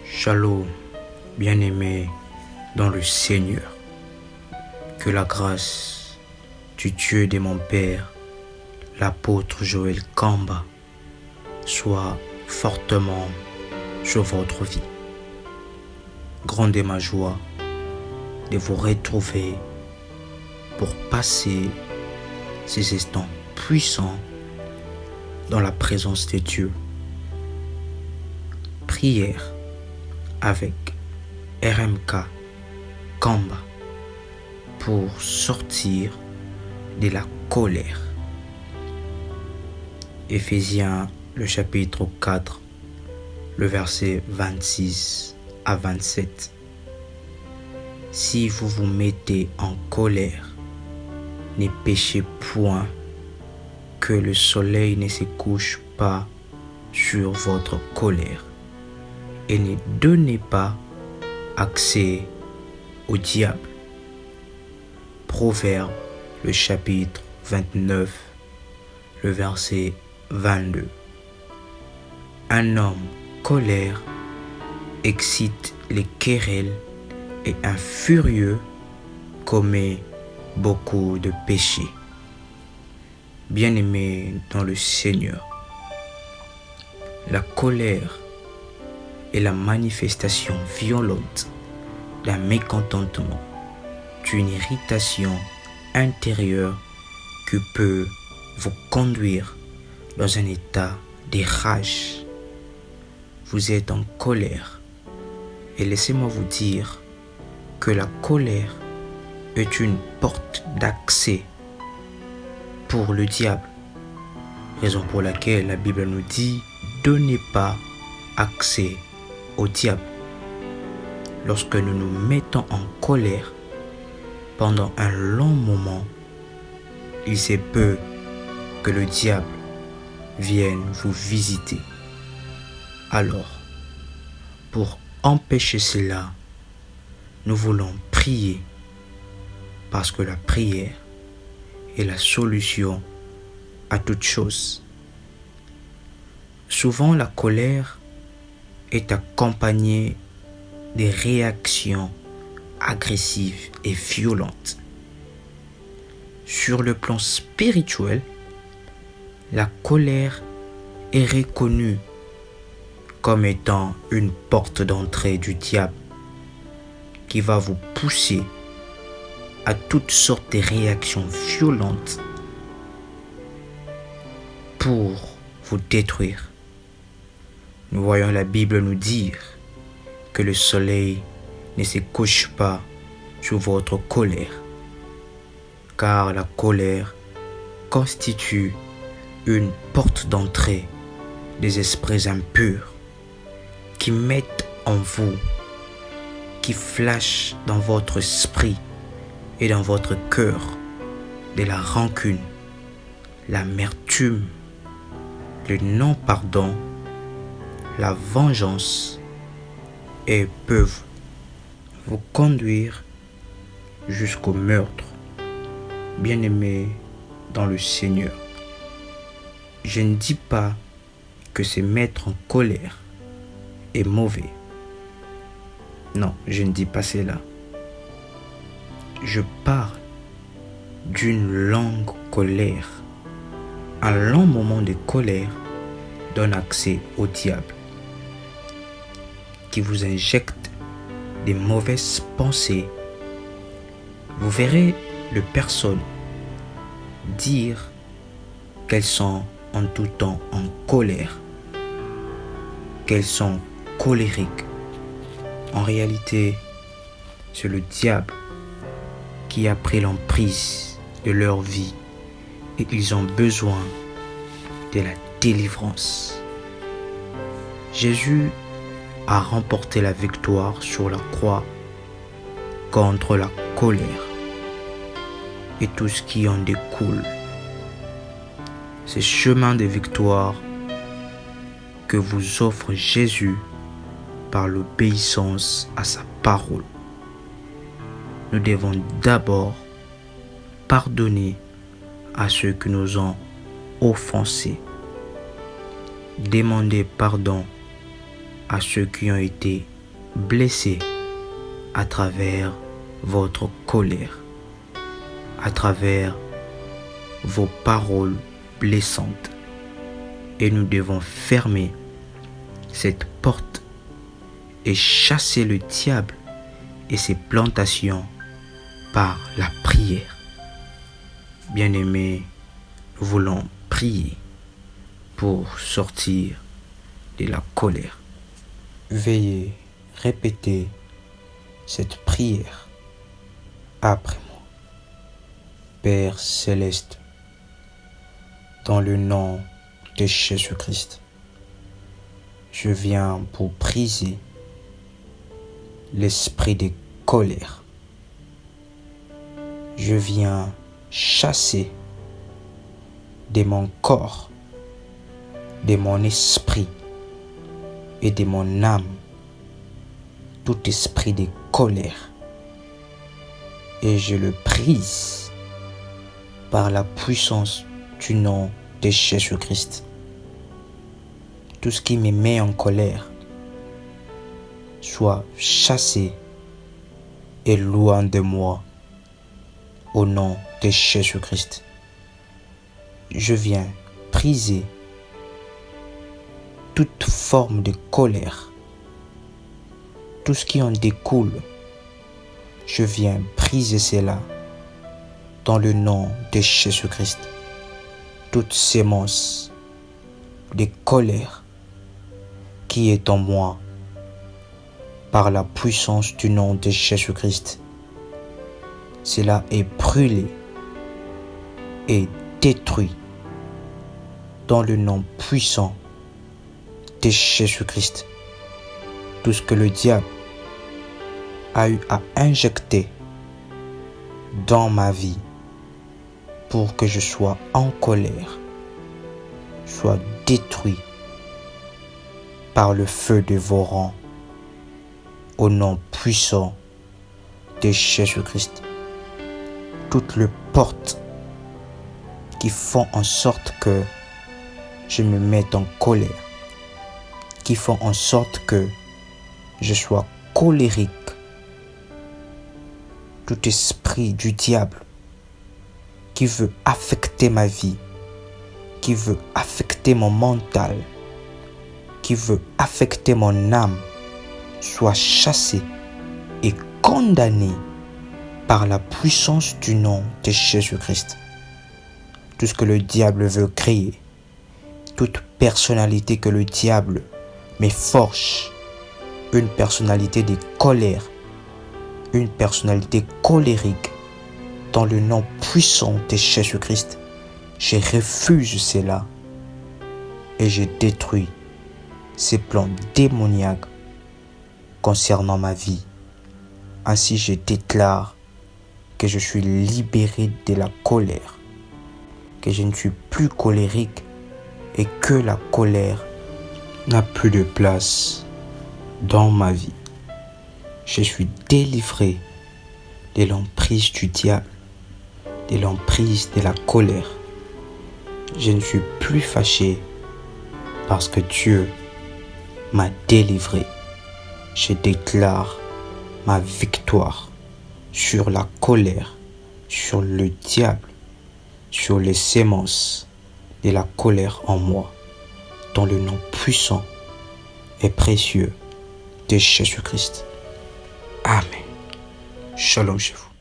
Shalom, bien-aimés dans le Seigneur. Que la grâce du Dieu de mon Père, l'apôtre Joël Kamba, soit fortement sur votre vie. Grande est ma joie de vous retrouver pour passer ces instants puissants dans la présence de Dieu. Prière avec RMK Kamba pour sortir de la colère. Éphésiens le chapitre 4, le verset 26 à 27. Si vous vous mettez en colère, ne péchez point, que le soleil ne se couche pas sur votre colère, et ne donnez pas accès au diable. Proverbe le chapitre 29, le verset 22. Un homme colère excite les querelles et un furieux commet beaucoup de péchés. Bien-aimés dans le Seigneur, la colère est la manifestation violente d'un mécontentement, d'une irritation intérieure qui peut vous conduire dans un état de rage. Vous êtes en colère et laissez-moi vous dire que la colère est une porte d'accès pour le diable, raison pour laquelle la Bible nous dit « Donnez pas accès au diable ». Lorsque nous nous mettons en colère pendant un long moment, il se peut que le diable vienne vous visiter. Alors, pour empêcher cela, nous voulons prier, parce que la prière est la solution à toute chose. Souvent, la colère est accompagnée des réactions agressives et violentes. Sur le plan spirituel, la colère est reconnue comme étant une porte d'entrée du diable qui va vous pousser à toutes sortes de réactions violentes pour vous détruire. Nous voyons la Bible nous dire que le soleil ne se couche pas sur votre colère, car la colère constitue une porte d'entrée des esprits impurs qui mettent en vous, qui flashent dans votre esprit et dans votre cœur de la rancune, l'amertume, le non-pardon, la vengeance, et peuvent vous conduire jusqu'au meurtre. Bien-aimés dans le Seigneur, je ne dis pas que se mettre en colère est mauvais. Non, je ne dis pas cela. Je parle d'une longue colère. Un long moment de colère donne accès au diable, qui vous injecte des mauvaises pensées. Vous verrez les personnes dire qu'elles sont en tout temps en colère, qu'elles sont colériques. En réalité, c'est le diable qui a pris l'emprise de leur vie et ils ont besoin de la délivrance. Jésus a remporté la victoire sur la croix contre la colère et tout ce qui en découle. Ce chemin de victoire que vous offre Jésus par l'obéissance à sa parole. Nous devons d'abord pardonner à ceux qui nous ont offensés. Demander pardon à ceux qui ont été blessé à travers votre colère, à travers vos paroles blessantes. Et nous devons fermer cette porte et chasser le diable et ses plantations par la prière. Bien-aimés, nous voulons prier pour sortir de la colère. Veuillez répéter cette prière après moi. Père céleste, dans le nom de Jésus-Christ, je viens pour briser l'esprit de colère. Je viens chasser de mon corps, de mon esprit et de mon âme tout esprit de colère, et je le brise par la puissance du nom de Jésus-Christ. Tout ce qui me met en colère soit chassé et loin de moi au nom de Jésus-Christ. Je viens briser toute forme de colère. Tout ce qui en découle, je viens briser cela dans le nom de Jésus-Christ. Toute sémence de colère qui est en moi, par la puissance du nom de Jésus-Christ, cela est brûlé et détruit dans le nom puissant de Jésus-Christ. Tout ce que le diable a eu à injecter dans ma vie pour que je sois en colère, soit détruit par le feu de vos rangs au nom puissant de Jésus-Christ. Toutes les portes qui font en sorte que je me mette en colère, qui font en sorte que je sois colérique, tout esprit du diable qui veut affecter ma vie, qui veut affecter mon mental, qui veut affecter mon âme, soit chassé et condamné par la puissance du nom de Jésus-Christ. Tout ce que le diable veut créer, toute personnalité que le diable me forge, une personnalité de colère, une personnalité colérique, dans le nom puissant de Jésus-Christ, je refuse cela et je détruis ces plans démoniaques concernant ma vie. Ainsi, je déclare que je suis libéré de la colère, que je ne suis plus colérique et que la colère n'a plus de place dans ma vie. Je suis délivré de l'emprise du diable, de l'emprise de la colère. Je ne suis plus fâché parce que Dieu m'a délivré. Je déclare ma victoire sur la colère, sur le diable, sur les sémences de la colère en moi, dans le nom puissant et précieux de Jésus-Christ. Amen. Shalom chez vous.